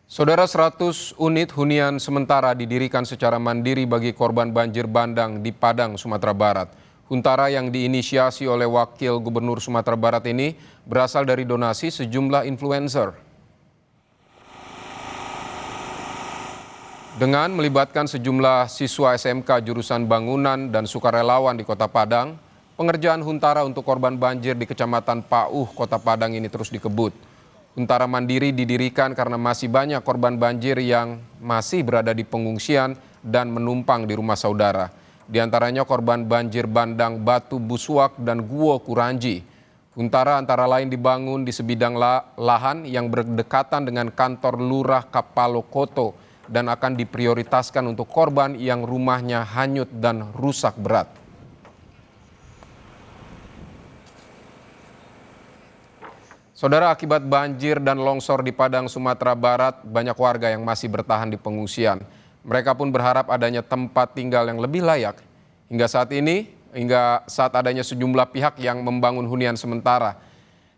Saudara, 100 unit hunian sementara didirikan secara mandiri bagi korban banjir bandang di Padang, Sumatera Barat. Huntara yang diinisiasi oleh Wakil Gubernur Sumatera Barat ini berasal dari donasi sejumlah influencer. Dengan melibatkan sejumlah siswa SMK jurusan bangunan dan sukarelawan di Kota Padang, pengerjaan Huntara untuk korban banjir di Kecamatan Pauh, Kota Padang ini terus dikebut. Huntara mandiri didirikan karena masih banyak korban banjir yang masih berada di pengungsian dan menumpang di rumah saudara. Di antaranya korban banjir bandang Batu Buswak dan Guo Kuranji. Huntara antara lain dibangun di sebidang lahan yang berdekatan dengan kantor Lurah Kapalo Koto dan akan diprioritaskan untuk korban yang rumahnya hanyut dan rusak berat. Saudara, akibat banjir dan longsor di Padang, Sumatera Barat, banyak warga yang masih bertahan di pengungsian. Mereka pun berharap adanya tempat tinggal yang lebih layak. Hingga saat adanya sejumlah pihak yang membangun hunian sementara.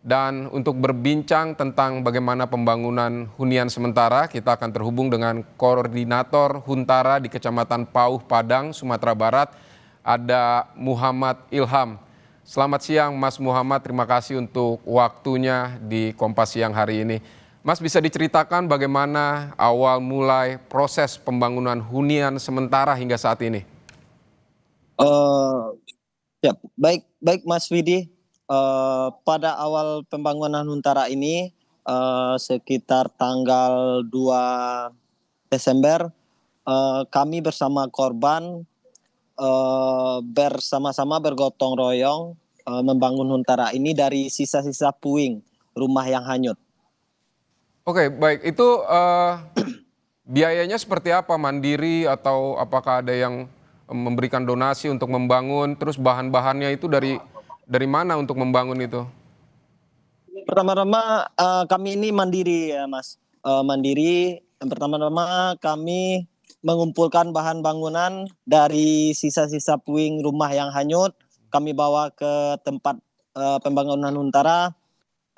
Dan untuk berbincang tentang bagaimana pembangunan hunian sementara, kita akan terhubung dengan Koordinator Huntara di Kecamatan Pauh, Padang, Sumatera Barat, ada Muhammad Ilham. Selamat siang Mas Muhammad, terima kasih untuk waktunya di Kompas Siang hari ini. Mas, bisa diceritakan bagaimana awal mulai proses pembangunan hunian sementara hingga saat ini? Ya, baik Mas Widi. Pada awal pembangunan Huntara ini sekitar tanggal 2 Desember kami bersama korban bersama-sama bergotong royong membangun Huntara ini dari sisa-sisa puing rumah yang hanyut. Oke, baik. Itu biayanya seperti apa? Mandiri atau apakah ada yang memberikan donasi untuk membangun? Terus bahan-bahannya itu dari mana untuk membangun itu? Pertama-tama kami ini mandiri ya Mas. Mandiri. Yang pertama-tama kami mengumpulkan bahan bangunan dari sisa-sisa puing rumah yang hanyut. Kami bawa ke tempat pembangunan Huntara.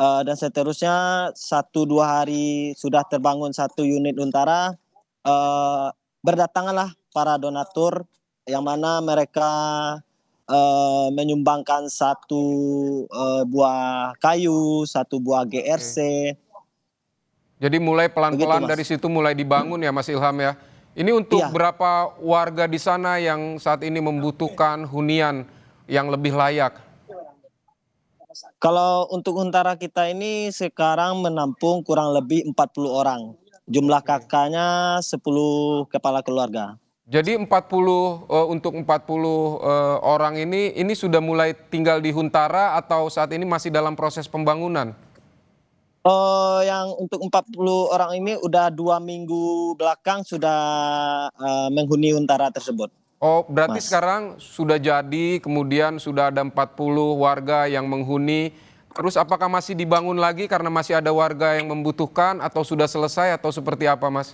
Dan seterusnya 1-2 hari sudah terbangun 1 unit Huntara. Berdatanganlah para donatur yang mana mereka menyumbangkan 1 buah kayu, 1 buah GRC. Jadi mulai Begitu pelan-pelan dari Mas. situ mulai dibangun ya Mas Ilham ya. Ini untuk Iya, berapa warga di sana yang saat ini membutuhkan hunian yang lebih layak? kalau untuk Huntara kita ini sekarang menampung kurang lebih 40 orang. Jumlah Oke. kakaknya 10 kepala keluarga. Jadi 40 untuk 40 orang ini sudah mulai tinggal di Huntara atau saat ini masih dalam proses pembangunan? Yang untuk 40 orang ini udah 2 minggu belakang sudah menghuni Huntara tersebut, Oh, berarti Mas. sekarang sudah jadi, kemudian sudah ada 40 warga yang menghuni. Terus apakah masih dibangun lagi karena masih ada warga yang membutuhkan atau sudah selesai atau seperti apa, Mas?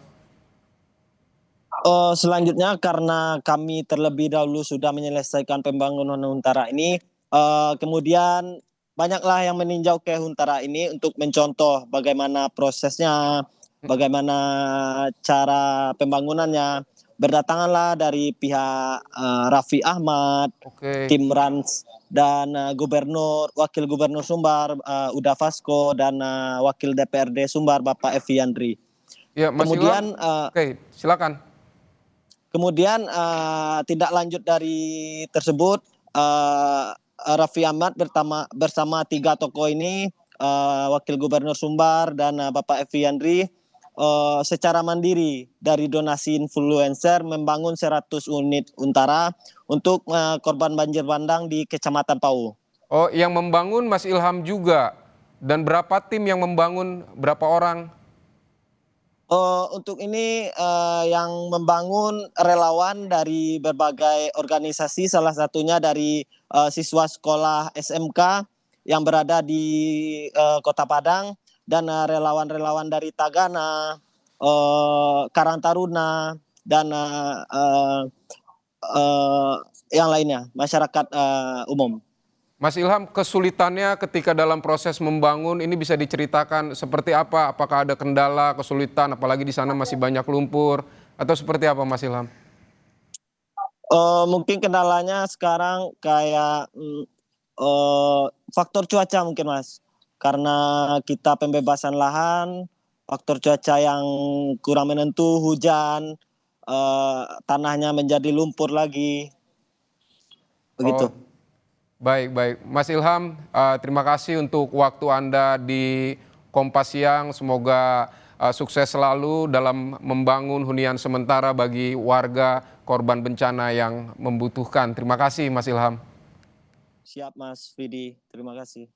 Selanjutnya karena kami terlebih dahulu sudah menyelesaikan pembangunan Huntara ini, kemudian banyaklah yang meninjau ke Huntara ini untuk mencontoh bagaimana prosesnya, bagaimana cara pembangunannya. Berdatanganlah dari pihak Raffi Ahmad, Oke. tim Rans dan Gubernur, Wakil Gubernur Sumbar, Uda Fasko dan Wakil DPRD Sumbar Bapak Evi Yandri. Ya, Mas Ilham. Kemudian Oke, silakan. Kemudian tindak lanjut dari tersebut, Raffi Ahmad bersama 3 tokoh ini, Wakil Gubernur Sumbar dan Bapak Evi Yandri, secara mandiri dari donasi influencer membangun 100 unit Huntara untuk korban banjir bandang di Kecamatan Pauh. Oh, yang membangun Mas Ilham juga. Dan berapa tim yang membangun, berapa orang? Untuk ini yang membangun relawan dari berbagai organisasi, salah satunya dari siswa sekolah SMK yang berada di Kota Padang dan relawan-relawan dari Tagana, Karang Taruna dan yang lainnya, masyarakat umum. Mas Ilham, kesulitannya ketika dalam proses membangun ini bisa diceritakan seperti apa? Apakah ada kendala, kesulitan, apalagi di sana masih banyak lumpur, atau seperti apa Mas Ilham? Mungkin kendalanya sekarang kayak faktor cuaca mungkin Mas. Karena kita pembebasan lahan, faktor cuaca yang kurang menentu, hujan, tanahnya menjadi lumpur lagi, Oh, begitu. baik, baik. Mas Ilham, terima kasih untuk waktu Anda di Kompas Siang. Semoga sukses selalu dalam membangun hunian sementara bagi warga korban bencana yang membutuhkan. Terima kasih Mas Ilham. Siap Mas Vidi, terima kasih.